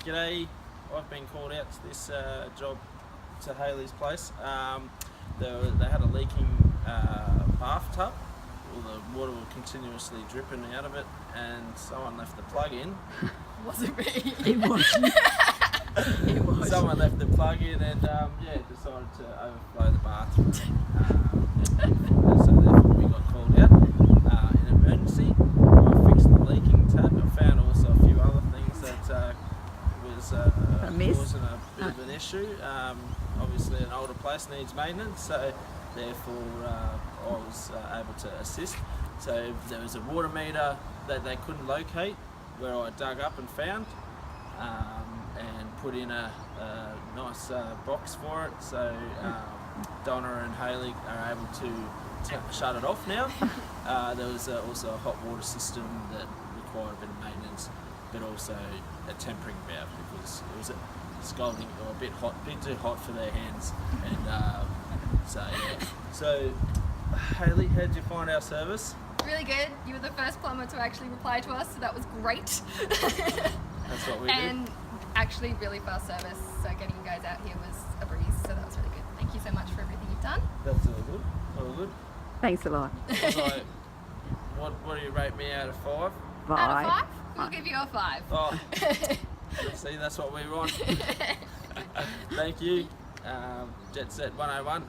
G'day, I've been called out to this job to Hayley's place. They had a leaking bathtub. All the water was continuously dripping out of it, and someone left the plug in. Wasn't me. It wasn't. It was. Someone left the plug in and decided to overflow the bathroom. So therefore we got called out in emergency. I fixed the leaking tap. I found also a few other things that was causing a bit of an issue. Obviously an older place needs maintenance, so therefore I was able to assist. So there was a water meter that they couldn't locate, where I dug up and found, and put in a nice box for it. So Donna and Hayley are able to shut it off now. There was also a hot water system that required a bit of maintenance, but also a tempering valve because it was scalding or a bit too hot for their hands. And so Hayley, how did you find our service? Really good. You were the first plumber to actually reply to us, so that was great. That's what we and do. Actually really fast service, so getting you guys out here was a breeze, so that was really good. Thank you so much for everything you've done. That's all good. All good. Thanks a lot. So, what do you rate me out of 5? Out of 5? We'll give you a 5. Oh, see, that's what we want. Thank you. Jetset 101.